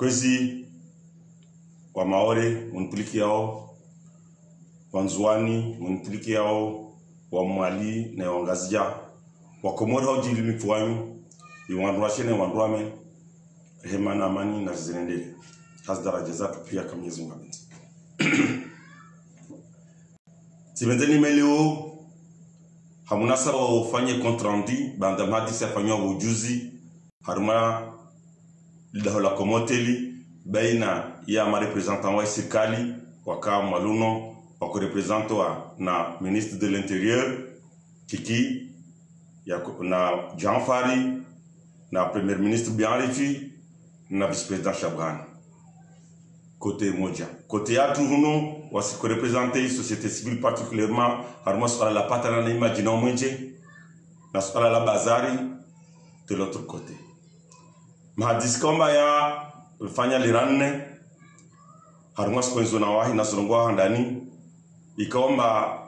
kwezi wa Maore munipiliki yao, wanzuani munipiliki yao, wa Mwali na wangazija wa Komoro hao jili mifuanyu iwanduashene wanduame rehema na amani na zirendele hasdara jazatu pia kama Mwenyezi Mungu. Tibendeni meleo hamunasaba ufanye compte rendu banda mahadisi afanywa ujuzi haruma la komoteli baina ya ma representant wa serikali waka maluno wako representant wa na ministre de l'intérieur Kiki ya na Janfari na premier ministre Bianrifi na vice président Chabran côté moja côté yatu huno wasiko représenter société civile particulièrement haruma swala la patana na imagina mwenje na swala la bazari de l'autre côté. Mahadisi kwamba ya fanya liranne haruma sponzo na wahi na sorongwa ndani ikaomba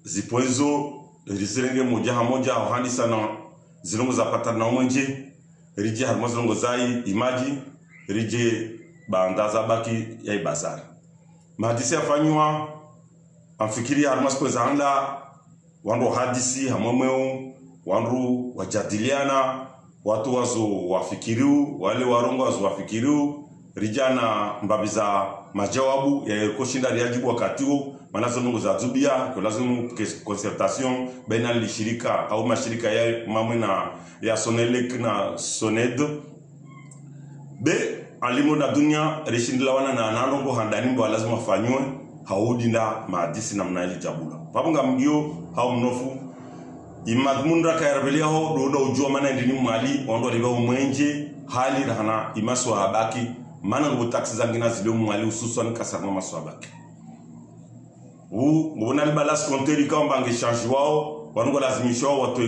zipwenzo rizirenge moja handi sana zilongo za patana na mwenje rije haruma zilongo zai imaji rije baandaza baki ya ibazari. Mahadisi afanywa amfikiri haruma sponzo handa wandu hadisi hamomeo wandu wajadiliana watu wazo wafikiriu wale warongo wazo wafikiriu rijana mbabiza majawabu ya koshinda riajibu wakati huo manazo nungu za zubia kwa lazima concertation baina lishirika au mashirika ya mamwe ya Sonelec na Soned be alimo na dunia rishindlawana na narongo handani mbo lazima fanywe haudi nda maadisi na mnaji jabula papunga mgio hao mnofu imadmundra kayarbelia ho dodo ujua mana ndini Mali wando liba umwenje hali rahana imaswa abaki mana ngo taxi zangina zile Mali ususan kasarma maswa abaki ngona libalas compter ikamba nge change wao wango lazimisho watu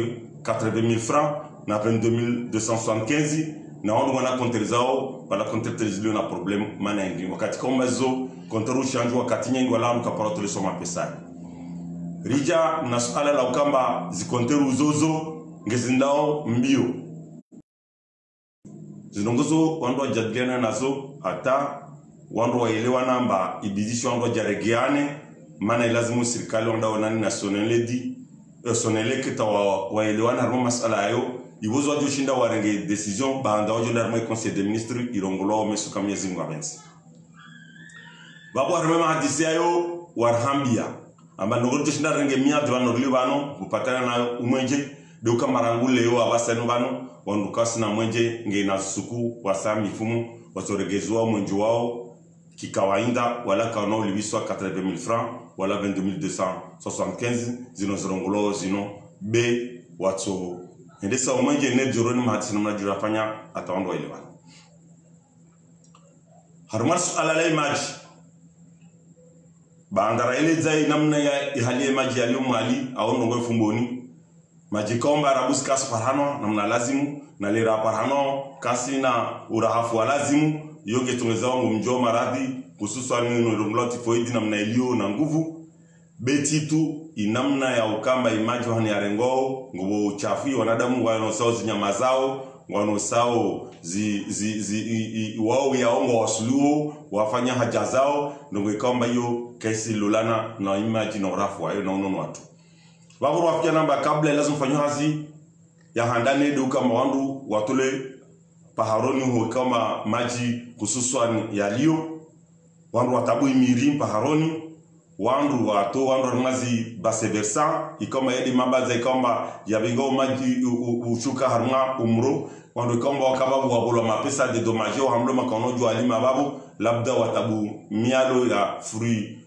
80,000 francs na 2275 na wando wana compter zao wala compter zile na problem mana ndini wakati kama zo compter change wakati nyengi wala mkaparoto lesoma pesa rija na suala la ukamba zikonteru uzozo ngezindao mbio zinongozo wandu wajadiliana nazo hata wandu waelewa namba ibidisho wandu wajaregeane mana ilazimu serikali wanda wanani na Sonelec ta waelewana haruma masala ayo iwozo wadi ushinda warenge decision bahanda wajo darma conseil des ministres irongolo wa mesu kama Mwenyezi Mungu abenzi babu haruma mahadisi ayo warhambia amba nogoro tishinda renge mia dwano libano kupatana na umwenje de ukamarangule yo abasano bano wandukasi na mwenje ngena suku wasami fumu wasoregezwa mwenje wao kikawainda wala kaona libiswa 80,000 francs wala 2275 zino zirongolo zino be watso ndesa umwenje ne joroni mahadisi na mnajura fanya atawando elewano harumas alala imaji bandara ile zai namna ya ihali maji ya Mali au ndongo fumboni maji komba rabus kas parhano namna lazimu na lera parhano kasi na urahafu wa lazimu yoge tumezao mjo maradhi hususan ndio tifoidi namna ilio na nguvu beti tu inamna ya ukamba imaji hani arengo ngubo uchafu wanadamu wanosao zinyama zao wanosao wao yaongo wasuluo wafanya haja zao ndio ikamba hiyo kesi lulana na imagine urafu ayo na unono watu waburu wafikia namba kabla lazima fanywa hazi ya handane duka mawandu watule paharoni huo kama maji hususan yalio wandu watabu imiri paharoni wandu watu wandu mazi baseversa ikoma yedi mabaza ikoma yabingo maji ushuka harma umro wandu ikoma wakababu wabula mapesa de dommage hamlo makonojo alima babu labda watabu mialo ya fruit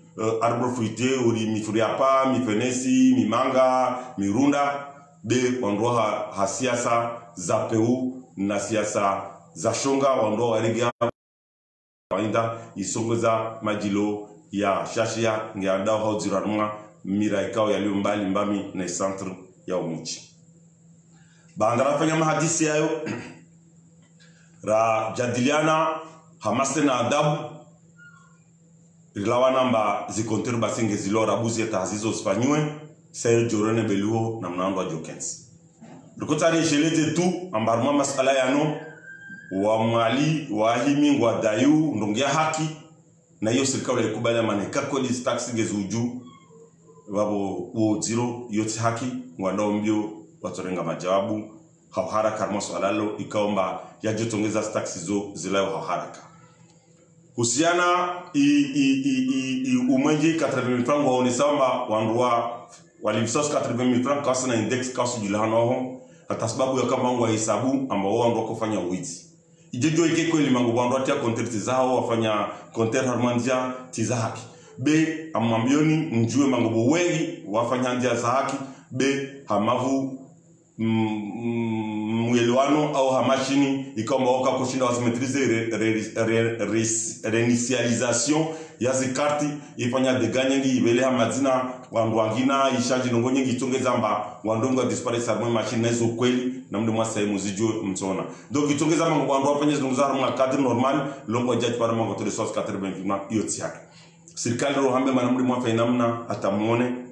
arbre fruité uri mifuriapa mifenesi mimanga mirunda de wandu hasiasa za peu na siasa za shonga wandu waligia wainda isongoza majilo ya shashia ngeanda ho ziranuma mira ikao yaliyo mbali mbami na centre ya umuchi bandara fanya mahadisi yayo ra jadiliana hamaste na adabu ilawa namba zikonteru basinge zilora buzi ya tahazizo usfanywe sayo jorone beluho na mnaando wa jokens Rukutari shelete tu ambaruma masala yano wa mali wa himi wa dayu ndongia haki na hiyo serikali ikubali maneka kweli tax gezuju babo wo zero yote haki ngwandombyo watorenga majawabu haraka kama swalalo ikaomba yajitongeza tax zo zilayo haraka husiana umwenji 80,000 francs waonesamba wandua walivisos 80,000 francs kasi na index kasi julahano hata sababu ya kama wangu hesabu ambao wandua kufanya uwizi ijejo ike kweli mangu wandua tia konterti zao wafanya konter harmandia tiza haki be amambioni mjue mangu wengi wafanya ndia za haki be hamavu mwelewano au hamashini ikamba waka kushinda wazimetrize reinitialisation ya zikarti ifanya deganyengi ibele hamazina wandu wangina ishaji nongonyengi itongeza mba wandonga disparisa mwe machine nezo kweli na mdu mwasa muzijue mtona donc itongeza mba wandu wafanya zinongeza mwa cadre normal longo jaji para mwa kote resource 80 iyo tiake serikali ro hambe mana mdu mwafa inamna atamuone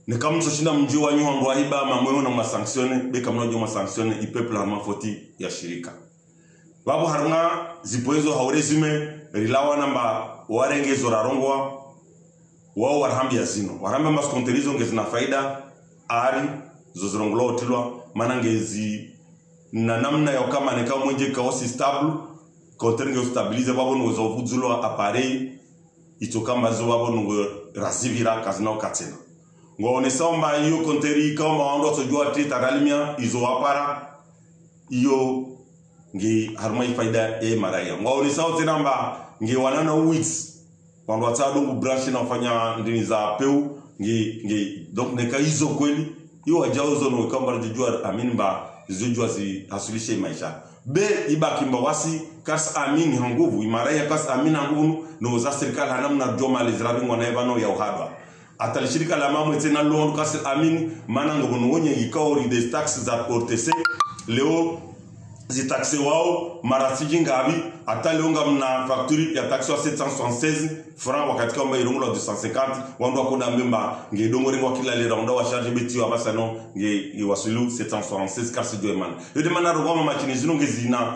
ne kama msoshinda mji wa nyuangu waiba mamweo na masanctione beka mnojo masanctione ipeple harma foti ya shirika babu harma zipoezo haurezume rilawa namba warengezo rarongwa wao warhambi ya zino warhambi maskonterizo ngezina faida ari zozirongolo otilwa mana ngezi na namna ya kama neka mwenje kaosi stable konteringe stabilize babu nwezo vudzulo appareil itokamba zo babu nwe razivira kazina okatena ngone samba hiyo konteri kama wando tojua tita galimia izo wapara hiyo ngi harma faida maraya ngone sawa tena ngi wanana wits wando atadungu branch na fanya ndini za peu ngi donc neka hizo kweli hiyo wajauzo no kamba jujua aminba zojua zi hasulishe maisha be ibaki mbawasi kas amini nguvu imaraya kas amini nguvu no za serikali hanamna joma lezrabi ngona ebano ya uhaba atalishirika la mamu tena londo kasi amini mana ngobononye ikaori des taxes za ORTC leo zi taxe wao marasiji ngabi atalonga mna facture ya taxe wa 776 francs wakati kama irongo 250 wando akona memba ngedongo ringo kila lera ndo wa charge beti wa basano nge wasulu 776 kasi joeman yode mana rogoma machini zino ngezina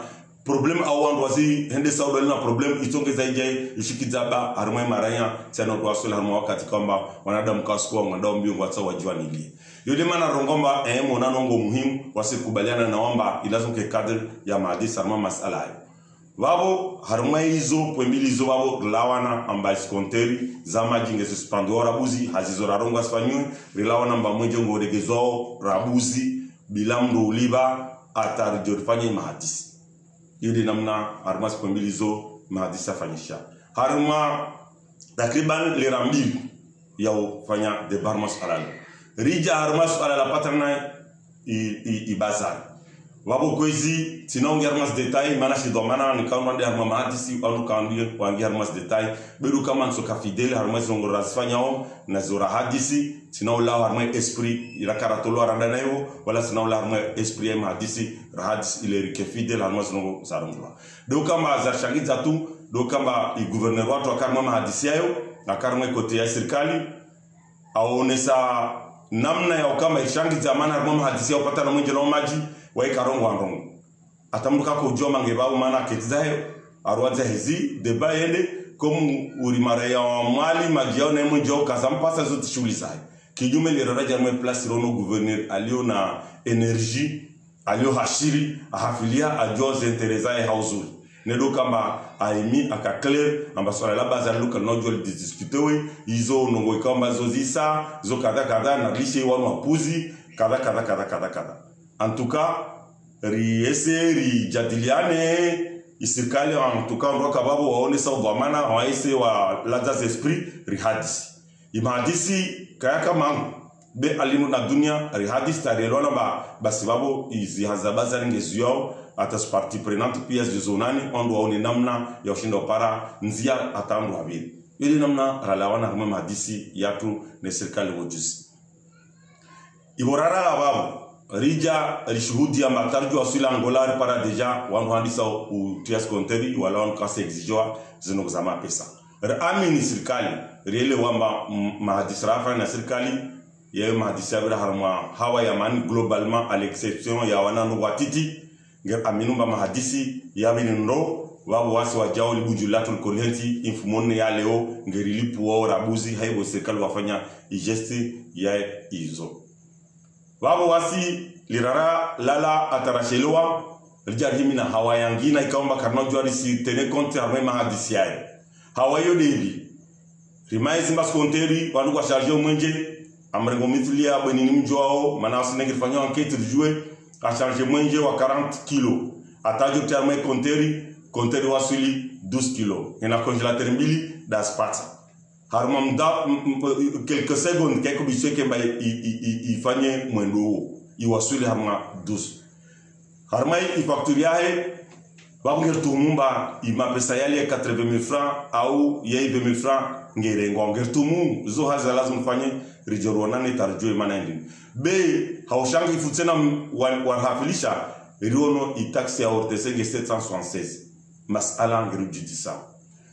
problem awando wasi hende saudo na problem itongeza ije ishikizaba harumwe maranya tsano kwa sula harumwe wakati kwamba wanadamu kasukua ngandao mbiongo watsa wajua nili yode mana rongomba mona nongo muhimu wasikubaliana na wamba ilazo ke kadri ya maadisi harumwe masala hayo wabo harumwe hizo pwembili hizo wabo lawana amba iskonteri zama jinge suspendu rabuzi hazizo rarongo asfanywe rilawana amba mwenje ngoregezao rabuzi bila mdo uliba atarijorifanye mahadisi yudi namna harma spombilizo mahadisa fanyisha harma takriban lirambil yao fanya de barmas alal rija harmas alal patrna i bazar wabo kwezi tinongi harmas detail mana shi domana ni kaunwa de harma mahadisi au kandi wangi harmas detail beru kama nsoka fidele harmas ngora sfanyao na zora hadisi tinaula harma esprit irakaratolo aranda nayo wala tinaula harma esprit mahadisi rahadis ile rikefidele harma zongo sarangwa do kama za shangita tu do kama i gouverneur watu akarma mahadisi yao akarma kote ya serikali aonesa namna ya kama ishangita mana harma mahadisi yao patana mwenje na maji waikarongo andongo atamuka ko joma ngebao mana ketizayo arwaza hizi deba yende komu urimara ya mwali majao na mwenjo kazampasa zote shughuli sai kijume le raja mwe place rono gouverneur alio na energie alio hashiri ahafilia ajoze interesa ya hauzuri nedo kama aimi akaclair ambasora la base local nojo discutewe izo nongo kamba zozisa zo kada na lishe wa mapuzi kada en tout cas ri jadiliane isirikali en tout cas ndo kababo waone sawa dhamana waise wa lazas esprit rihadisi imahadisi kaya kama be alimu na dunia rihadisi tarelona basi babo izi hazabaza ngezio atas partie prenante pièce de zonani on doit one namna ya ushinda para nzia atandu habiri ili namna ralawana kama mahadisi yatu ne serikali wojusi iborara babo rija rishuhudi ya matarju asila angolari para deja wangu handisa utias konteri wala wangu kase exijwa zino kuzama pesa amini serikali riele wamba mahadisi rafa na serikali ya mahadisi ya bila harma hawa ya mani globalement à l'exception ya wananu watiti nger aminumba mahadisi yabini ndo wabu wasi wajao libujulatul kolhenti infumone ya leo ngerilipu wao rabuzi haibo serikali wafanya igesti ya izo wabu wasi lirara lala atarashelewa lijarhimi na hawa yangina ikaomba karno juari si tene konti harmai mahadisi yae hawa yo debi rimai zimbas konteri wanu kwa charge mwenje amrengo mitlia bwenini mjwao mana wasinengir fanyo enquête jouer a charge mwenje wa 40 kilo atajo terme konteri wasuli 12 kilo ina congélateur mbili da spata harmam da quelques secondes quelque biswe ke bay ifanye mwendo iwasuli harma 12 harmai ifacturiahe babungir tumumba ima pesa yale 80,000 francs au yeye 20,000 francs ngerengo ngir tumu zo haza lazim fanye rijorwana ni tarjue manandi be haushangi futena warhafilisha riono itaxi ya ortesenge 776 masala ngiru judisa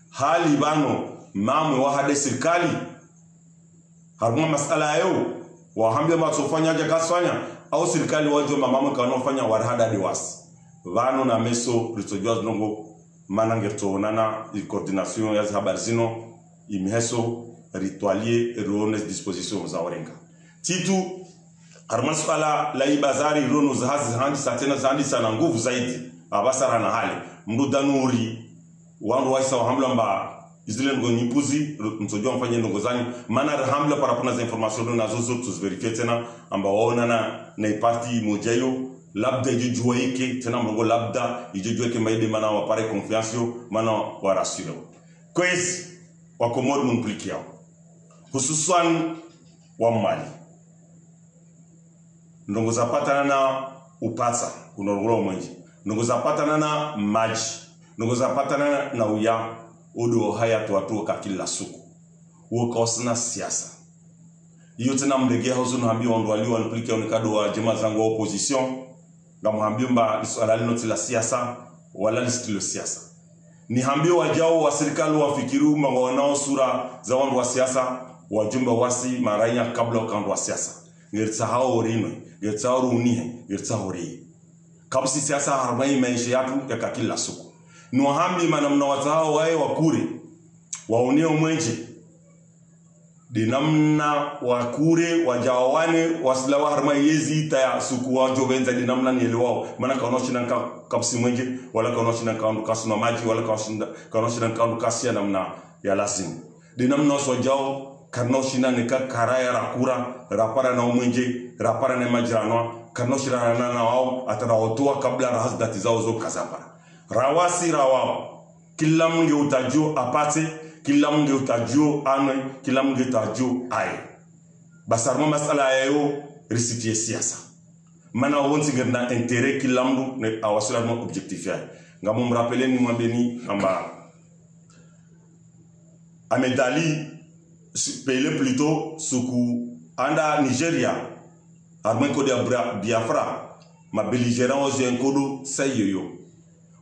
hali bano mamwe wa hade serikali haruma masala yao wahambia matsofanya aja kasfanya au serikali wajo mamamwe kanofanya warhada diwas vano na meso ritojwa nongo manangerto nana coordination ya habari zino imheso ritualier rones disposition za orenga titu armasfala la ibazari rono zahazi handi satena zandi sana nguvu zaidi abasara na hali mrudanuri wangu waisa hamlamba izile ngo nyipuzi msojwa mfanye ndongozani mana hamla parapona za information na zozo tuzverifie tena amba waona na parti mojayo labda ijujua yake tena mrongo labda ijujua yake maide mana wapare confiance mana warasio kwezi wakomodi mumplikia hususan wa mali ndongo zapatana na upasa unorogolo mwenji ndongo zapatana na maji ndongo zapatana na uya odo haya tuwatu kakila suku uokosna siasa iyo tena mregea hozo nuhambi wandwali wanplikia unikado wa jema zangu wa opposition ngamuhambi mba swala linoti la siasa wala listilo siasa ni hambio wajao wa serikali wafikiru wanao sura za wandu wa siasa wajumba wasi maranya kabla ukandu wa siasa ngertsa hao orino ngertsa orunihe ngertsa ori kabsi siasa harbai maisha yatu ya kakila suku no hambi manamna watao wae wakure waoneo mwenje dinamna wakure wajawane wasilawa harmai yezi ta suku wajo benza dinamna nielewao maana kaonoshina kabsi mwenje wala kaonoshina kaundu kasuna maji wala kaonoshina kaundu kasia namna ya lazim dinamna sojao karnoshina nika karaya rakura rapara na mwenje rapara na majirano karnoshina na wao ataraotoa kabla rahazdati zao zo kazapara rawasi rawao kila munge utajio apate kila munge utajio anwe kila munge utajio aye basarma masala yayo risitie siasa mana wonsi ngerna intérêt kila mundu ne awasula mo objectif ya ngamo mrapele ni mwambeni amba amedali pele plutôt suku anda Nigeria armen ko dia Biafra ma belligérant aux enkodo sayoyo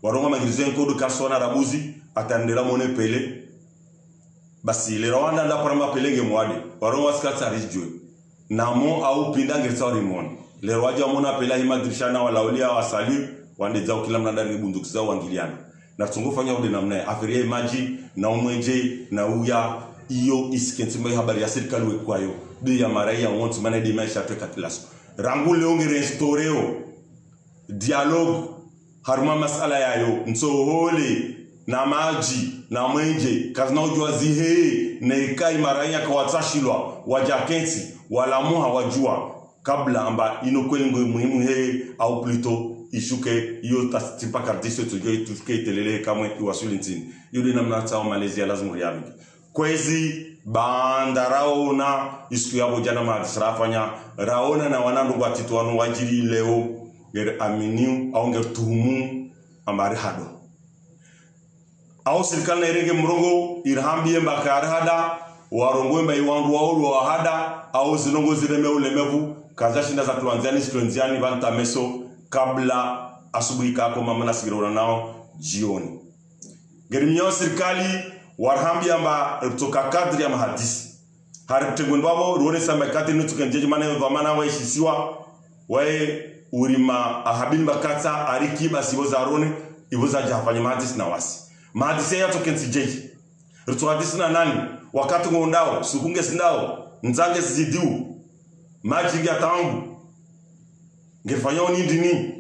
waronga magirizo enkodo kasona rabuzi atandera mone pele basi le Rwanda nda parama pelege mwade waronga skata rijwe namo au pinda ngersa rimon le rwaja mona pela himadrishana wala ulia wasali wande zao kila mnanda bunduki zao wangiliana na tungofanya ode namna afirie maji na umwenje na uya iyo isikentime habari ya serikali wekwayo de ya maraia want mana de maisha tweka tilaso rangule onge restaureo dialogue harma masala yayo nsohole na maji na mwenje kazina ujua zihe na ikai maraia kwa watashilwa wajakenti wala muha wajua kabla amba inokweli muhimu he au plutôt ishuke iyo tipa kardisho tujue tufuke itelele kamwe iwasuli ntini yudi namna tao Malaysia lazima riyabiki kwezi banda raona isku yabo jana maadisrafanya raona na wanandu kwa tituanu wajiri leo ger aminiu au nger tuhumu ambari hado au serikali na irenge mrongo irhambie mbakari hada warongoe mba iwandu waulu wa hada au zinongo zireme ulemevu kaza shinda za tuanziani banta meso kabla asubuhi kako mamana sigirona nao jioni gerimio serikali warhambi amba toka kadri ya mahadisi haritegun babo ruone samba kati nutu kenjeje mana vamana wa ishisiwa wae urima ahabin bakata arikiba siboza arone iboza jafanya mahadisi na wasi mahadisi ya tokensi jeji ritu hadisi na nani wakati ngondao sukunge sindao nzange zidiu maji ya tangu ngefanya onindini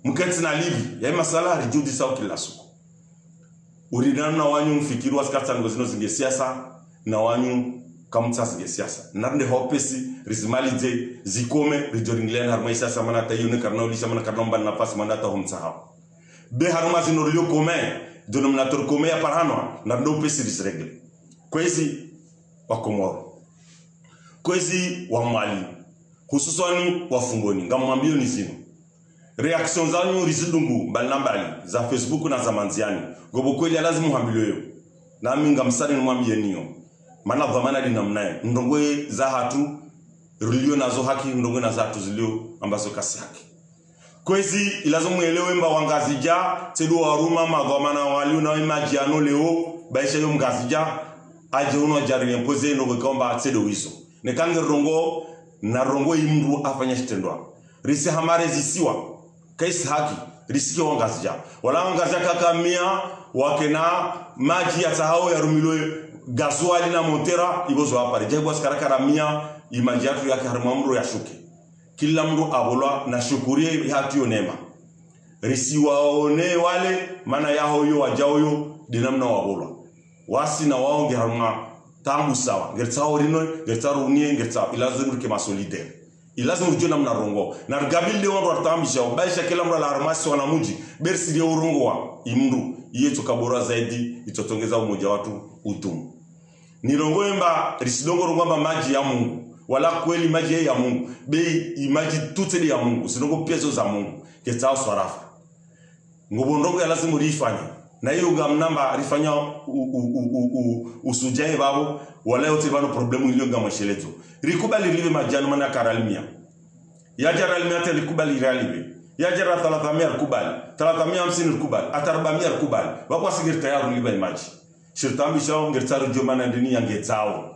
mketi na livi ya masala rijudi sawa kila siku uridana na wanyu mfikiru wasikata ngozino zinge siasa na wanyu kamutsa zinge siasa narinde hopesi rizmalije zikome rijoringlen harma siasa mana tayune karna ulisa mana karna mban nafasi mandata humsa hao be harma zinorlio kome denominator kome ya parhano narinde hopesi rizregle kwezi wa Komoro kwezi wa Mali hususani wa Fungoni ngamwambio ni zino reaction zanyu rizidungu mbali za Facebook na za manziani gobo kweli lazima muhambilio na minga msani mwambie niyo maana dhamana dinamnaye ndongwe za hatu rilio nazo haki ndongwe na za hatu zilio ambazo kasi haki kwezi ilazo muelewe mba wangazija tedu waruma madhamana walio na imajiano leo baisha yo mgazija aje uno jari impoze no kwamba tedu hizo nekange rongo na rongo imru afanya shitendwa risi hamare zisiwa kaisi haki risiki wangazija wala wangazija kakamia wakena maji ya tahao ya rumilo gazuali na montera ibozo hapari jegwa skarakara mia imajiatu yake harumamuro ya shuke kila mru abolwa na shukurie hatiyo nema risi waone wale mana yaho yo wajao yo dinamna wabolwa wasi na waonge haruma tambu sawa ngertao rino ngertao unie ngertao ilazo ke masolide ilazo urjona mna rongo na gabil de wonro tambisha baisha kila mra la armasi wana muji bersi de urongo wa imru yetu kabora zaidi itotongeza umoja watu utumu ni rongo emba risidongo rongo maji ya Mungu wala kweli maji ya Mungu bei imaji tuteli ya Mungu sinongo piezo za Mungu ketao swarafa ngobondongo ya lazima rifanye na hiyo gamnamba rifanya usujae babo wala yote bano problemu iliyo ngamashelezo rikubali live majano mana karalmia yajara almia te rikubali ralive yajara 300 rikubali 350 rikubali ata 400 rikubali wako sigir tayari live maji shirtambi shao ngertaru jomana ndini yangetao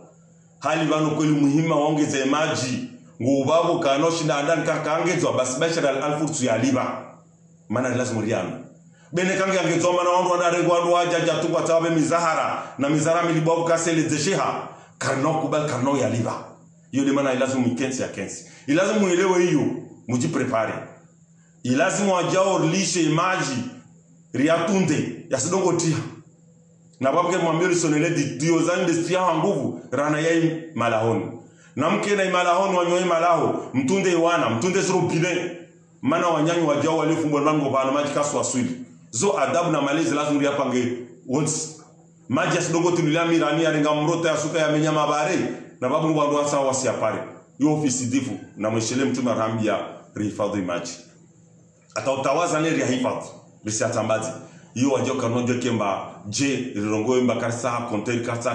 hali bano kweli muhima waongeze maji ngubabo kanoshi na andan kakangezwa basi bashara alfurtu ya liba mana lazima riano bene kange angezoma na wandu wanaregwa waja jatuwa tawe mizahara na mizara milibabu kasele zesheha karno kubal karno ya liba hiyo limana ilazimu mikensi ya kensi ilazimu muelewe hiyo mujiprepare ilazimu wajao lishe maji riatunde ya sidongo tia na babuke mwambio lisonele diyo zande siya nguvu rana yai malahoni na mke na imalahoni wanyoe malaho mtunde iwana mtunde sirupine mana wanyanyi wajao waliofungwa nango bana maji kasu waswili zo adabu na malezi lazima riapange once maji asidongo tulilia mirani ya ringa mrota ya suka ya menyama bare na babu mwandu wasa wasi apare yo ofisi difu na mweshele mtu marambia rihifadhi maji ata utawaza ne rihifadhi bisi atambazi yo wajoka nojo kemba je rirongo imba karsa konter karsa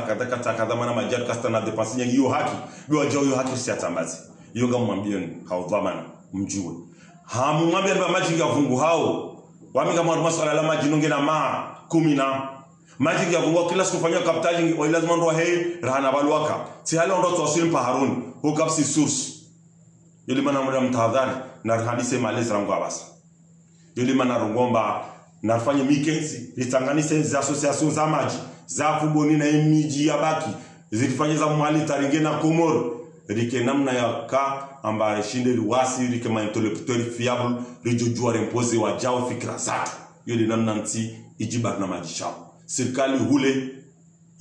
kada mana majad kasta na depansinya yo haki yo wajao yo haki bisi atambazi yo gamwambia haudhamana mjue hamu mwambia mba maji ya fungu hao waminga mwandu maswala la maji nonge na maa 10 maji ya kungo kila siku fanya kapitali wa lazima ndo he rahana balwaka si hali ndo twasili pa Harun ho kapsi source yule mana mwana mtahadhari na hadise malezi rangu abasa yule mana rungomba nafanya mikenzi litanganise za association za maji za fuboni na miji ya baki zilifanya za mwali taringe na Komoro rike namna ya ka ambaye shinde liwasi rike ma intellectuel fiable rijojua rempoze wa jao fikra zake yule namna nti ijiba na maji chao serikali hule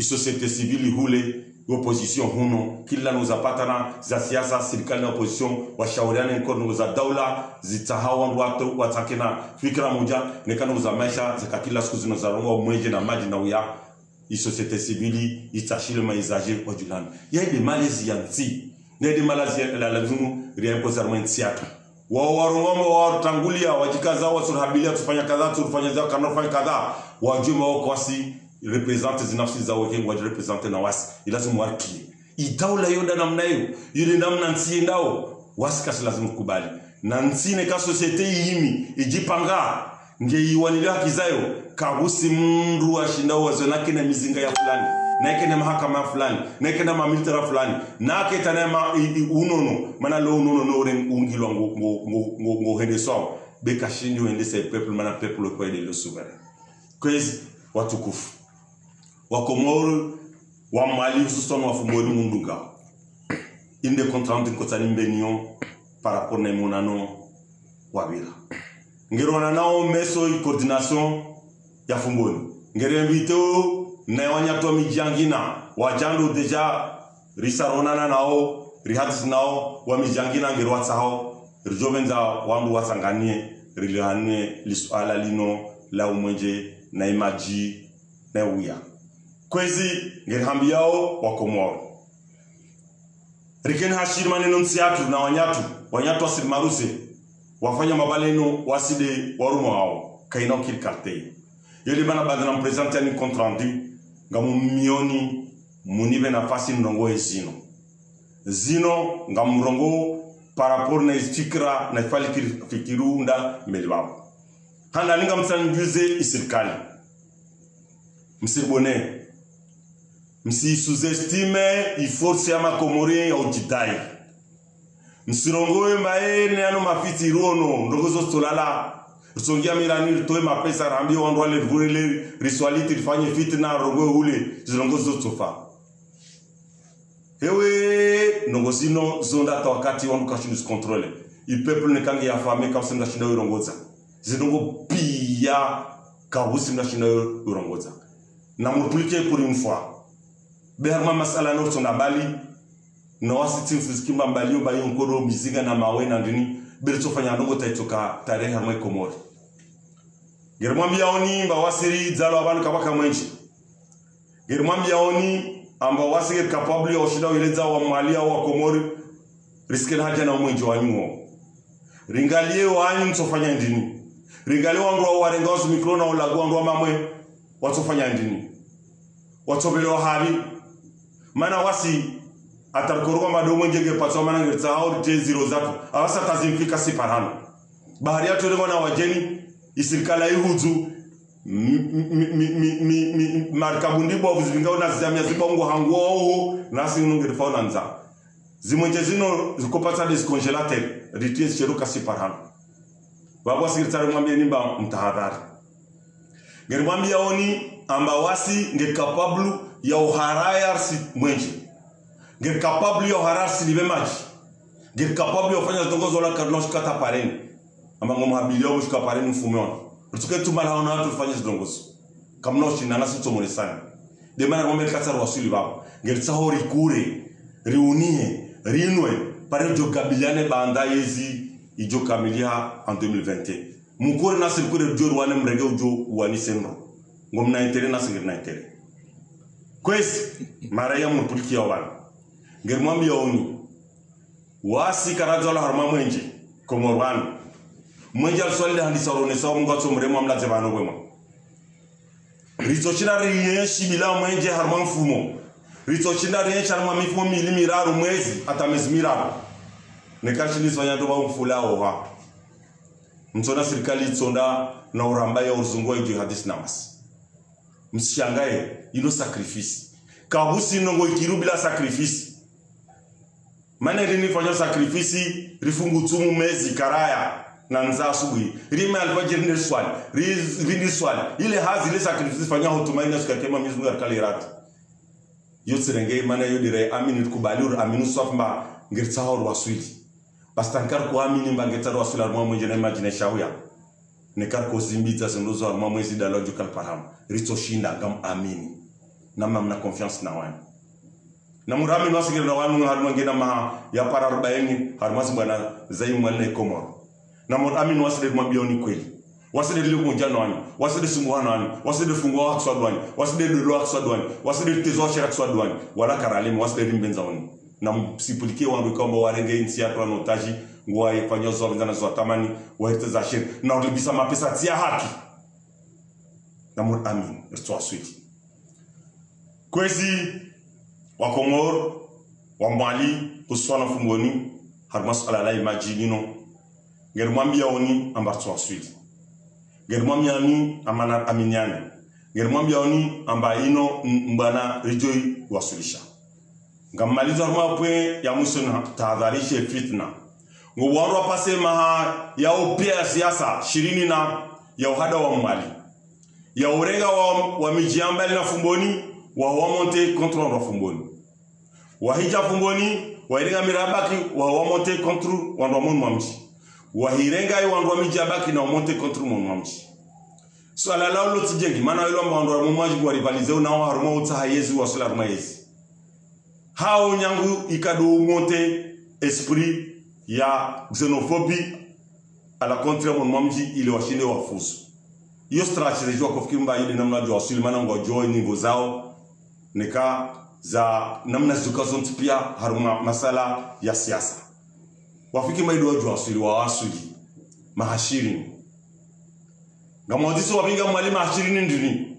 societe civile hule opposition huno kila nuzapatana za siasa serikali na opposition washauriane mkono za daula zitahawa watu watakena fikra moja nekana za maisha za kila siku zinazaronga mweje na maji na uya societe civile itashile maizaje kwa julani yaide malezi ya nti nede malazi la lazumu riaimpoza armentiaka wao warungombo watangulia wajikaza wasurhabilia tufanya kadhaa tufanya za kanofanya kadhaa wajuma wao kwasi represente zinafsi za wekengo wajirepresente na wasi ilazimu warki idaula yonda namna hiyo yule namna nsiendao wasi kasi lazima kubali na nsine ka societe yimi ijipanga nge iwanilio haki zayo kabusi mndu ashindao wazonake na mizinga ya fulani na kene mahakama fulani na kene ma military fulani na ketana ma unono mana lo unono no ren ungilo ngo hende so be kashindi wende se peuple mana peuple ko de le souverain kwezi watukufu wakomoro wa Mali ususono wa fumoni mundunga inde contrainte ko tani mbenion par rapport na monano wabira ngirona nao meso coordination ya fumboni ngere invito na wanyato mijangina wajando deja risaronana nao rihatis nao wa mijangina ngiro watsao rijovenza wandu watsanganie rilihane lisuala lino la umwenje na imaji na uya kwezi ngerhambiao wakomoro rikeni hashiri maneno nsiatu na wanyatu asilimaruse wafanya mabaleno waside warumo hao kaina kirkarte yeli bana badana mpresente ni compte rendu ngamu mioni munibe nafasi ndongo zino ngamurongo par rapport na istikra na fali fikirunda melibao hana linga msanjuze isirikali msibone msi sous-estime iforce ya makomori au jitai msirongoe maene ano mafiti rono ndogozo solala songia mirani toe mapesa rambi wandu wale vurele riswaliti rifanye fitna rongoe ule zirongozo sofa hewe nongosino zonda ta wakati wandu kashindus controle i peuple ne kangi ya fame comme ça shinda urongoza zinongo pia kabusi mnashinda urongoza na multiplier pour une fois berma masala no sonda bali no wasiti fizikimba mbali bayo nkoro miziga na mawe na ndini belito fanya ndongo taitoka tarehe hamwe komori germwambia oni mba wasiri zalo abantu kabaka mwenje germwambia oni amba wasiri capable ya ushida wileza wa Mali au wa Komori riskeni haja na mwenje wanyuo ringalie wanyu msofanya ndini ringalie wangu wa warengozi mikrona ulagu wangu wa mamwe watofanya ndini watobelo habi mana wasi atarkorwa madomo njege patso mana ngertsa au zero zatu awasa tazimfika siparano bahari yatu lengo na wajeni isirikala ihuzu markabundi bo vuzinga na zizamia zibongo hango nasi nungerfauna nza zimwenje zino zikopata descongelateur retins cheruka siparano babo sikirtare mwambie nimba mtahadhari ngermwambia oni amba wasi nge capable ya uharaya si mwenje ngir capable yo harasi libe maji ngir capable yo fanya tongozo la karnosh kata pareni ama ngom habilio bushka pareni mfumon tuke tumala ona watu fanya tongozo kamnoshi na nasi tomone sana de mana ngom kata wasuli baba ngir tsahori kure riunie rinwe pare jo kabiliane banda yezi ijo kamilia en 2021 mukore nasi kure jo wane mrege ujo wani senro ngom na intere nasi ngir na intere kwesi mara ya multiplier wana ngermwambia oni wasi karazola harma mwenje komorwan mwenje alsolide handi sarone saw ngoto mremo amla zebano gwema rizochina riyeshi bila mwenje harma mfumo rizochina riyeshi harma mifumo milimiraru mwezi atamezi miraru nekashini sonya ndo ba mfulao ha mtsona serikali itsonda na uramba ya uzungu wa hadis namas msishangae ilo sacrifice kabusi nongo ikiru bila sacrifice mana rini fanya sacrifice rifungu tumu mezi karaya na nza asubuhi rime alfajiri ni swali rini swali ile hazi ile sacrifice fanya hutumaini sikakema Mwenyezi Mungu akalirati yote renge mana yodire amini tukubaliur aminu sofma ngirtsahor waswili bastankar ko amini mbangetar wasula mwa mwenje na imagine shawya nekar ko zimbita sendozo mwa mwezi dialogical parham rito shinda gam amini na mamna confiance na wani na murami wasigir na wanu harma ngena ma ya para 40 harma bwana zaim wala komoro na murami wasigir mabioni kweli wasigir limu jana wani wasigir sumuhana wani wasigir fungwa wa swadwani wasigir dolo wa swadwani wasigir tezo shira swadwani wala karalimu wasigir mbenza wani na msipulikie wangu kama warenge insi ya plano taji ngwa ifanya zo vizana zo tamani waiteza shir na ulibisa mapesa tia haki na murami rtwa switi kwezi wa Komor wa Mali kuswana fungoni harmas ala la imagino germwambia oni ambartwa switi germwambia ni amana aminyane ngermwambia oni amba ino mbana rijoi wasulisha ngamalizo harma pwe ya mwisho na tahadharishe fitna ngwaro pase maha ya upia siasa 20 na ya uhada wa mwali ya urenga wa mijiamba na fumboni wa wamonte contre wa fumboni wa hija fumboni wa irenga mirabaki wa wamonte contre wa ramon mamji wa hirenga wa ndo mijabaki na wamonte contre mon mamji so ala lao lo tijengi mana yelo mbondo wa mwaji kwa rivalize na wa haruma uta yezu wa sala haruma yezi hao nyangu ikado monte esprit ya xenophobie à la contre mon mamji ile washinde wafuzu hiyo strategy kwa kufikiri mba ile namna jua asili maana ngojo niveau zao nika za namna zikazo pia haruma masala ya siasa wafiki maido jua asili wa asili mahashiri ngamodiso wapinga mwalimu mahashiri ndini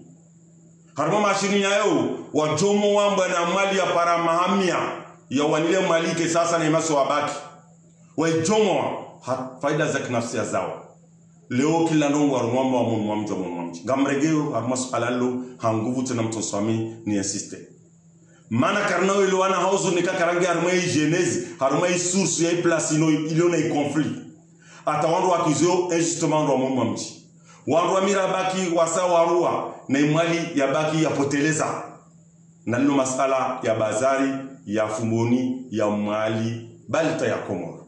haruma mahashiri yao wajomo wamba na mali ya para mahamia ya wanile malike sasa na imaso wabaki wajomo faida za kinafsia zao leo kila ndongo arumwamba wa mwamji gamregeo armas alalo hanguvu tena mtoswami ni insiste mana karnao ile wana hauzo nika karangi armai genese armai source ya place ino iliona i conflit atawandu wakizio injustement ndo mwamji wandu wa mirabaki wasa warua na imali ya baki ya poteleza na lilo masala ya bazari ya fumboni ya mali balita ya Komoro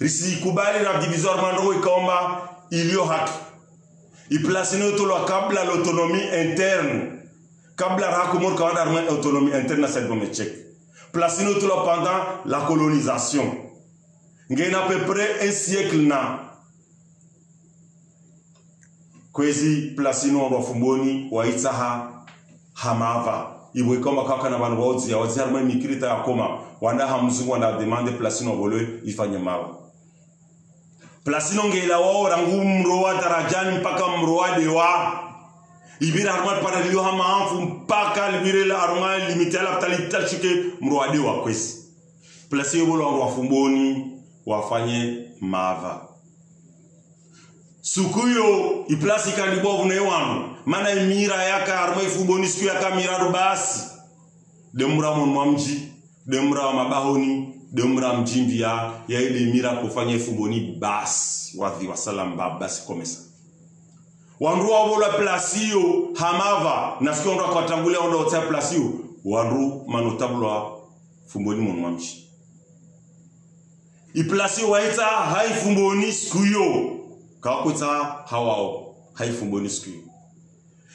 risi kubali na divisor mandro ikaomba ilio haki iplasino tolo kabla l'autonomie interne kabla rakomor kawanda arme autonomie interne cette bombe tchèque plasino tolo pendant la colonisation ngena à peu près un siècle na kwezi plasino ndo fumboni waitaha hamava ibwe kama kaka na banu wauzi ya wazi arme mikirita ya koma wanda hamzungu wanda demande plasino bolwe ifanye mawa plasino ngela wao rangu mroa darajani mpaka mroa dewa ibira harmat para liyo hama anfu mpaka libire la arma limite la talita chike mroa dewa kwesi plasino bolo wa fumboni wafanye mava sukuyo iplasi kandibovu ne wanu mana imira yaka arma fumboni siku yaka mirado basi demura mon mamji demura mabahoni demura mjimbia ya ile mira kufanya fumboni basi wathi wasalam basi komesa wandu wabola plasio hamava na siku ndo kwatangulia ndo ota plasio wandu manotablo fumboni mon mamji iplasio waita hai fumboni sikuyo kakuta hawao haifumboni siku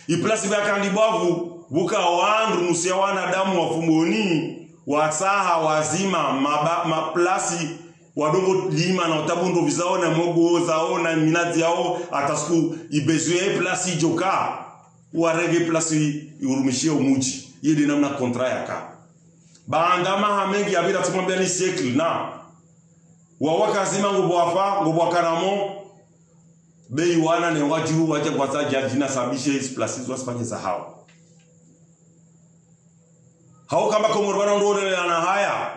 iplasi bakandi bavu buka wandu musia wanadamu wafumboni wasaha wazima maplasi wadongo lima na utabundo vizao na mogo zao na minazi yao atasku ibezuye plasi joka warege plasi urumishie umuji yede namna kontra yaka baandama hamengi abira tumwambia ni siècle na wawaka zima ngobwafa ngobwakaramo bei wana ne waju waje kwa jina sabishe places wasifanye za hao kama Komoro wana ndore na haya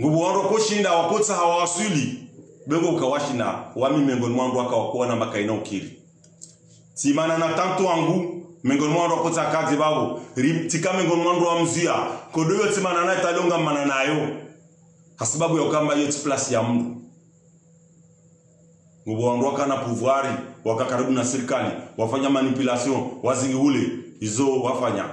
ngubu wando kushinda wakotsa hawasuli bego ukawashina wami mengoni mwandu akawakuwa na makaina ukiri simana na tanto wangu mengoni mwandu wakotsa kazi babo tika mengoni mwandu wa mzia kodoyo timana na italonga mana nayo hasababu ya kamba hiyo place ya mtu ngubu wando wakana pouvoir wakakaribu na serikali wafanya manipulation wazingi ule hizo wafanya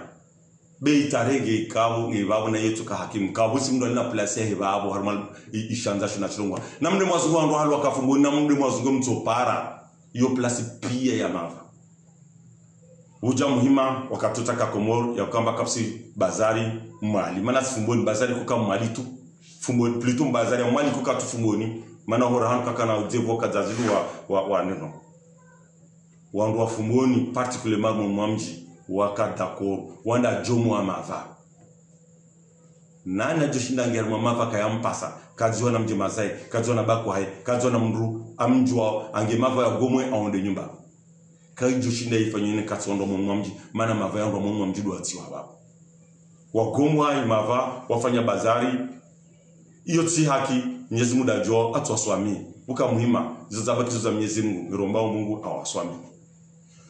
bei tarege ikabu ngebabo na yetu ka hakimu kabu simndo na place hebabo harmal ishanza shina chilongwa namde mwazungu ndo halwa kafungo namde mwazungu mtopara hiyo place pia ya mava uja muhima wakatutaka Komoro ya kwamba kapsi bazari mali maana sifumboni bazari kuka mali tu fumboni plutôt bazari ya mali kuka tu fumboni maana hora hanka kana ujevo kazazilu wa neno wandu wa fumboni particulièrement mwamji wakadakoro wanda jomo amava nana joshinda ngerma mava kayampasa kaziona mjemazai kaziona bako hai kaziona mru amjwa angemava ya gomwe aonde nyumba kai joshinda ifanyene katsondo mwamji maana mava yangu mwamji do atiwa baba wagomwa imava wafanya bazari iyo tsi haki Mwenyezi Mungu ajo atwaswami buka muhima zizabatizo za Mwenyezi Mungu ngiromba Mungu awaswami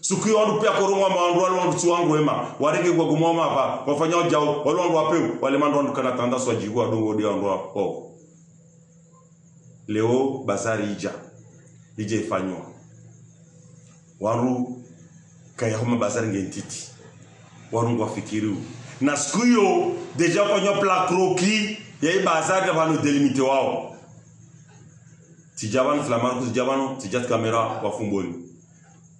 suku wandu pia korongwa maandu wandu tuwangu ema warege kwa gumoma hapa wafanya ujao wandu wapeu wale mandu wandu kana tanda swa jigua dongo dia wandu wao. Leo bazari ija ifanywa waru kaya homa bazari ngentiti waru ngwafikiru na siku hiyo deja fanywa pla croquis ya hii bazari vanu delimite wao tijabanu flamanu tijabanu tijat kamera wafumboni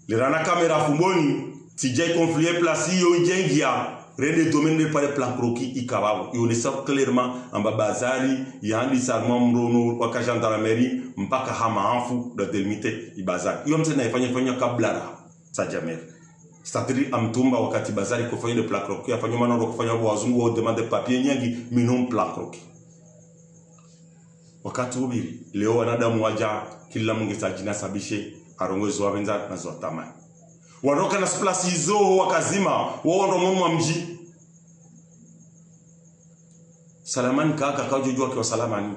lirana kamera fumboni tijai conflier place hiyo injengia rende domaine de par plan croquis ikababo yonesa clairement amba bazari yandi sarma mrono wa gendarmerie mpaka hama anfu da delimite ibazari hiyo mtena ifanya kabla sa jamel c'est-à-dire amtumba wakati bazari kufanya de plan croquis afanya maneno kufanya wazungu wa demande papier nyangi minom plan croquis wakati ubiri leo wanadamu waja kila mungeta jina sabishe arongozo wabenza na zotamani waroka na splasi hizo wakazima wao ndo mumu wa mji salamani kaka kaujojua kwa salamani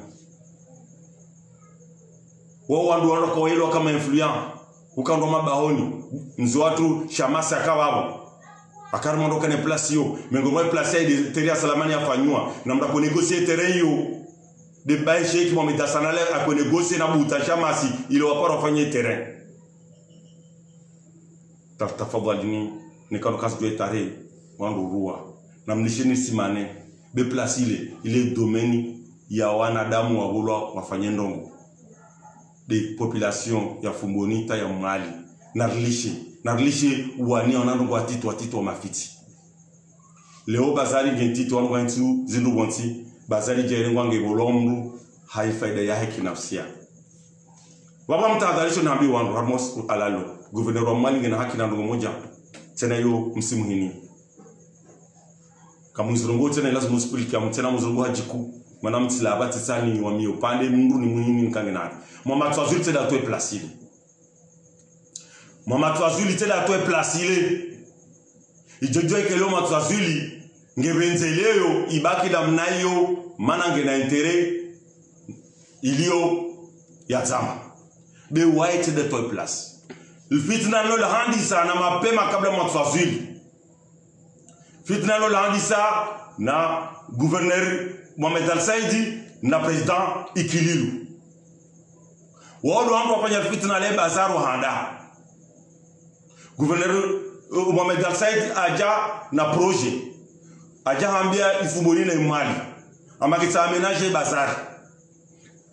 wao wandu waroka welo kama influent ukando mabahoni nzo watu shamasa akawabo akarimo ndoka ne place hiyo mengomo place ya teria salamani afanywa na mda ko négocier terrain hiyo de bail Sheikh Mohamed Sanale a ko négocier na buta shamasi ile wapara wafanye terrain tafadhali ni kama kazi jwe tare wandu ruwa na mlishini simane be place ile domaine ya wanadamu wabulwa wafanye ndongo de population ya fumbonita ya mwali narlishe wani onando watito wa mafiti leo bazari gentito wangu ntu zindu bonti bazari jere ngwange bolomru haifaida ya haki nafsia baba mtadhalisho naambi wangu Ramos alalo gouverneur wa Mali ngena haki na ndo moja tena yo msimu hini kama mzungu tena lazima usipilike tena mzungu hajiku mana mtila abati sani wa mio pande mungu ni muhimu nkangena mama twazuli tena atoe place mama twazuli tena atoe place ijojo ekelo mama twazuli ngebenzeleo ibaki damnayo mana ngena intere ilio ya zama be white de atoe place fitna lo la handisa na mapema kabla mwatwazuli fitna lo la handisa na gouverneur Mohamed Al-Saidi na president Ikililu wao wangu wafanya fitna le bazar wa handa gouverneur Mohamed Al-Saidi aja na projet aja hambia ifumboni na imali amakita aménager bazar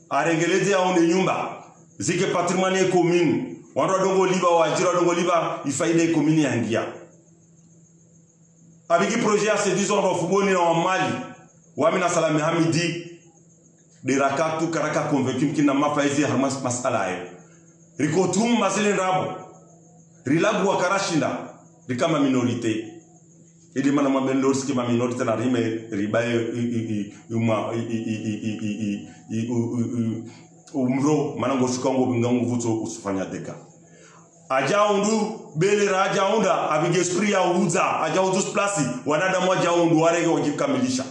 arengeleze aone nyumba zike patrimoine commune wando dongo liba wajira dongo liba ifaide commune yangia abiki projet a séduit on fumboni na mali wamina salami hamidi de rakatu karaka convaincu kina mafaizi harmas masala ayo rikotum masile rabo rilagu wa karashinda rikama minorite ili mana mabendorski ma minorite na rime ribaye umro manango shukango bingango vuto usufanya deka ajaundu bele rajaunda abige esprit ya uza ajaundu place wanada moja undu warege wakikamilisha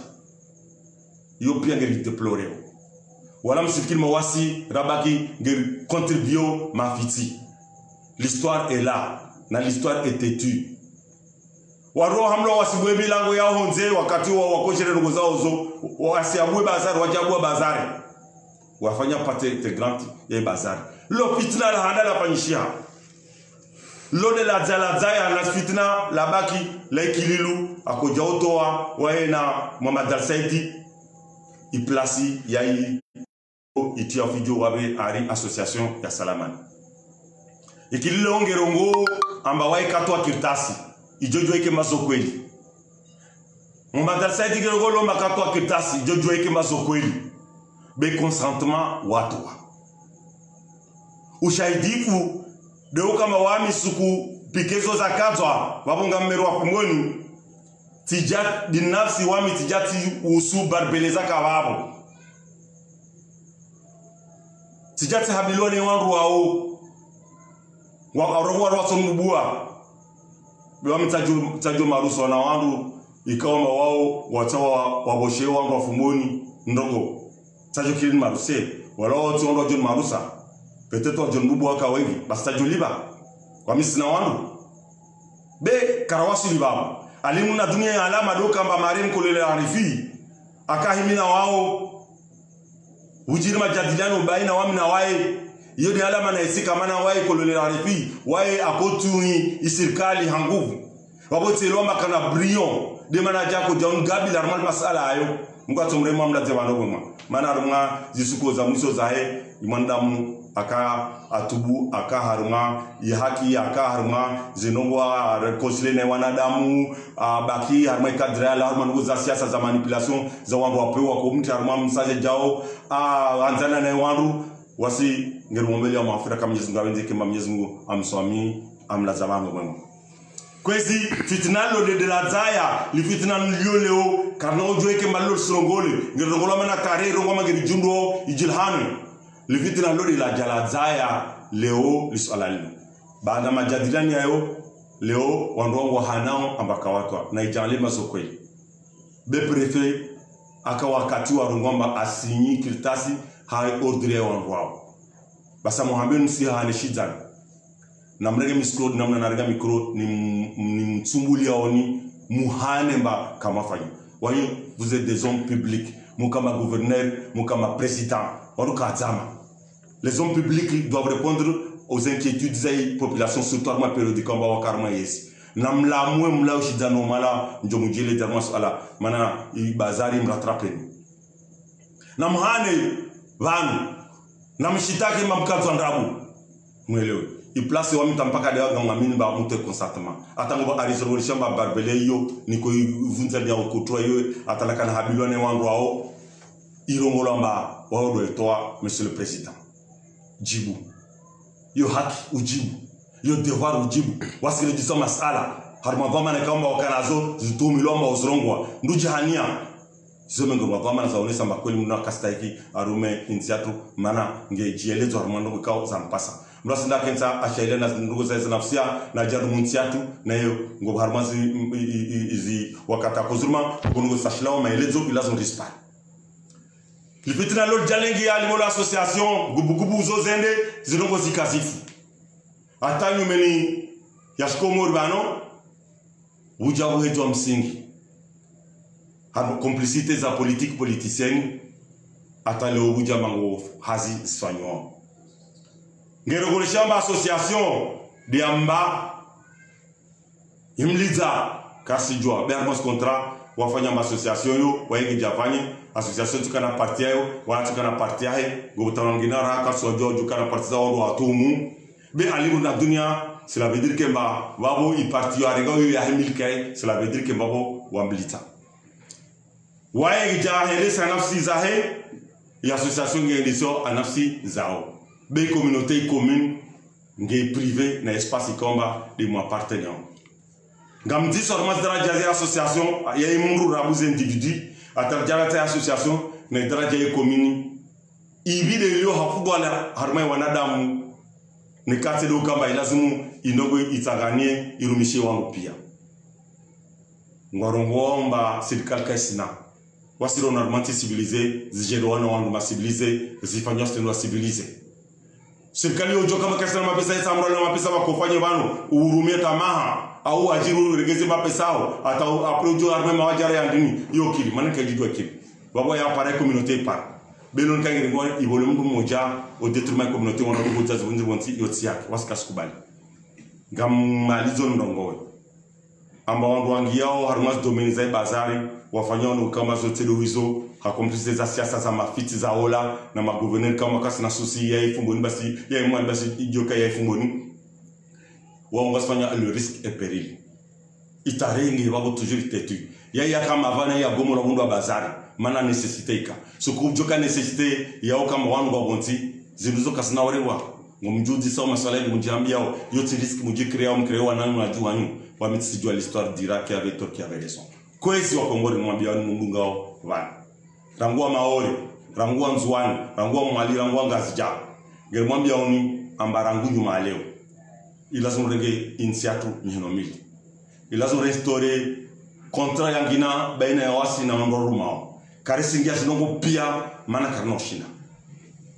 yo pia ngeri deploreo wala msifikiri mawasi rabaki ngeri contribue mafiti l'histoire est là na l'histoire est têtue waro hamlo wasibwe milango ya honze wakati wa wakoshere ndugu zao zo wasiabwe bazari wajabwa bazari wafanya partie intégrante ya bazari lo fitna la handa la fanyishia lo de la zalazaya na fitna la baki la Ikililu akoja otoa waena Mohamed Al-Saidi iplasi yai itia fijo wabe ari association ya Salamani Ikililu ongerongo amba wai katwa kirtasi ijojo eke mazokweli Mohamed Al-Saidi gerongo lo makatwa kirtasi ijojo eke mazokweli be consentement watu ushaidifu deo kama wami suku pikezo za katwa wabonga mmeru wa kumoni tijat binafsi wami tijati usu barbeleza kababo tijati habilone wangu wao wa somubua wami tajo maruso na wangu ikawa wao watawa waboshe wangu wafumoni ndogo tajo kilini maruse wala watu wangu wajon marusa peut-être wajon bubu waka wengi basi tajo liba wami sina wangu be karawasi libabu alimu na dunia ya alama doka mba marem kolele arifi akahimina wao ujiri majadiliano baina wami na wae iyo ni alama na isika mana wae kolele arifi wae akotui isirikali hanguvu wabote loma kana brilliant de mana jako jaun gabi larmal masala ayo mga tumre mamla tebano boma mana runga zisuko za mwiso zahe imandamu aka atubu aka harunga yahaki aka harunga zinongwa rekonsile na wanadamu baki harma kadra la harma nguza siasa za manipulation za wangu wapewa kwa mtu harma msaje jao anzana na wangu wasi ngerumbele ya mafira kama Mwenyezi Mungu awende kama Mwenyezi Mungu amswami amlazamanga mwema kwezi fitnalo de la zaya li fitnan leo karna ojo eke malor srongole ngerongola mana tare rongoma ngiri jundo ijilhanu li fitnalo de la jalazaya leo lisalali baada majadiliano yayo leo wandongo hanao ambaka watu na ijanle masokwe be prefet aka wakati wa rongomba asinyi kiltasi hai ordre wandwao basa Mohamed nsi haneshizana namrege mikro namna narega mikro ni mtsumbuli aoni muhane mba kama fanyi wayo vous êtes des hommes publics mu kama gouverneur mu kama président waruka zama les hommes publics doivent répondre aux inquiétudes des populations surtout en période combat wakarma yesi namlamwe mlao shidano mala njomujele dermas ala mana ibazari mratrapeni namhane vanu namshitaki mamkazo ndabu mwelewe i place wa mtampaka de wa ngamini ba mute constatement atango ba resolution ba barbele yo niko vunza dia okotwa yo atalaka na habilone wangu wao irongolamba wao do etoa monsieur le président jibu yo haki ujibu yo devoir ujibu wasikile jiso masala harma vama na kamba wakanazo zitumilomba uzrongwa ndujihania zomengo mavama za onesa makweli mna kastaiki arume insiatu mana ngejielezo harmando kwa zampasa mrasinda kenza ashaile na ndugu za nafsia na jadu munsiatu na hiyo ngo harmazi izi wakata kozuruma kungo sashlao maelezo ilazo dispar lipitina lo jalengi ya limola association gubugubu zo zende zinongo zikazifu atanyu meni yashkomo urbano ujabu heto msingi hano complicité za politique politicienne atale obuja mango hazi sfanyo ngero golishamba association de amba imliza kasijwa bermos contrat wafanya association yo waige japani association tukana parti yo wana tukana parti yae gobutana raka sojo tukana parti za watu atumu be alimu na dunia cela veut dire que babo i parti yo arega yo ya hemilkai cela veut dire que babo wambilita waige jahele sanafsi zahe ya association ngeliso anafsi zao be communauté commune nge privé na espace combat de moi partenaire ngamdi sormas daraja association ya imuru rabuz individu atarjala ta association na daraja ya commune ibi de leo hafudwala harmai wanadamu ni kate do kamba ilazimu indogo itaganie irumishi wangu pia ngorongomba serikali kaisina wasiro normalement civilisé zijero wana wangu ma civilisé zifanywa stendo civilisé serikali ojo kama kasema mapesa ya samro na mapesa wakofanya bano uhurumie tamaha au ajiru regeze mapesao ata aprojo arme mawajara ya ndini yo kili maana kajidwa kili babo ya pare communauté par belon kangiri ngo ibole mtu moja au détriment communauté wana ko tsazi bunzi bonti yotsiak waskaskubali ngamalizo ndongowe amba wangu wangiao harmas domaine za bazari wafanyao no kama zote hizo hakomplise za siasa za mafiti za ola na magouverneur kama kasi na susi ya ifumboni basi ya imwan basi ijoka ya ifumboni wao ngasfanya le risque et péril itarengi babo toujours tetu ya kama vana ya gomo la mundu wa bazari mana necessité ika so kujoka necessité ya kama wangu wa bonti zinuzo kasina warewa ngomjudi sawa maswala ya mjambia yote risque mujikrea mkrewa nanu na juanyu wa mitsijua l'histoire dira qui avait tort qui avait raison kwezi wa Kongore mwambia mungu ngao vana rangua maore rangua nzwani rangua mwali rangua ngazija ngemwambia oni ambarangu nyuma leo ilazo renge initiatu nyinomili ilazo restore contrat yangina baina ya wasi na ndorumao karisingia zinongo pia mana karnoshina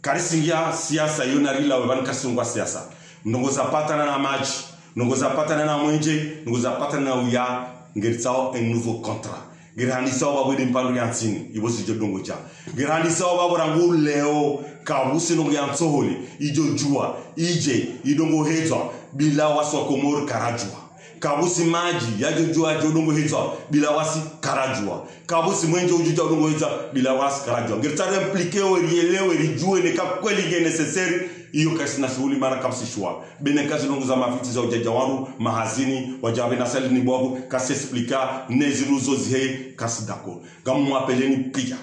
karisingia siasa yona rila weban kasungwa siasa ndongo zapata na maji Nous zapata na mwenje, nous zapata na uya ngeritao un nouveau contrat. Gerandi sawa babu dem palu yansini, ibo si jodongo cha. Gerandi sawa babu rangu leo kabusi no yansoholi, ijo jua, ije idongo hetwa bila waswa komor karajua. Kabusi maji ya jua jodongo hetwa bila wasi karajua. Kabusi mwenje ujuta udongo hetwa bila wasi karajua. Gertare impliqué o rielewe rijue ne kakweli ge necessaire iyo kasi na shughuli mara kapsi shwa. Bene kazi nungu za mafiti za ujaja wangu mahazini wajabe na seli ni bobu kasi explika neziruzo zihe kasi dako. Gamu mwapeleni pia.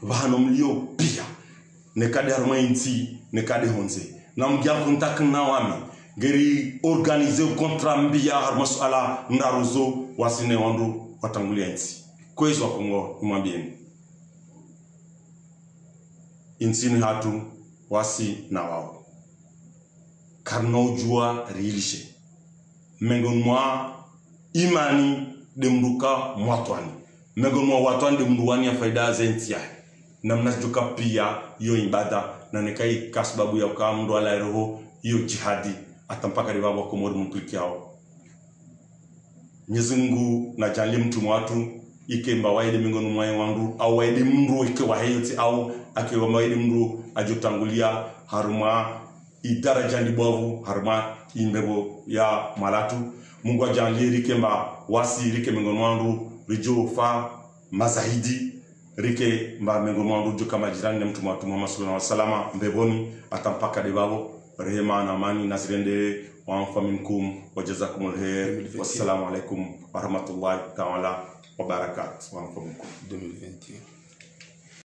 Vahano mlio pia. Nekade haruma inti, nekade honze. Na mgia kontak na wami. Geri organize kontra mbia haruma suala ndaruzo wasine wandu watangulia inti. Kwezo wa Kongo umambieni. Insini hatu wasi na wao. Karno jua rilishe. Mengon mwa imani demruka mwatwani. Mengon mwa watwani demruwani ya faida zentia. Namna joka pia yo ibada na nekai kasbabu ya uka mdu ala roho yo jihadi atampaka ribabu komori mplikiao. Nyezingu na jali mtu watu ike mba waide mengon mwa wandu au waide mru ike wahayoti au ake waide mru ajotangulia haruma idara jandi bovu harma imbebo ya malatu Mungu ajali rike mba wasi rike mengonwandu rijo fa mazahidi rike mba mengonwandu jo kama jirani mtu Muhammad sallallahu alaihi wasallam mbeboni atampaka de babo rehema na amani nasirende wa minkum wa jazakumul khair wassalamu alaikum wa rahmatullahi ta'ala wa barakatuh wa minkum 2021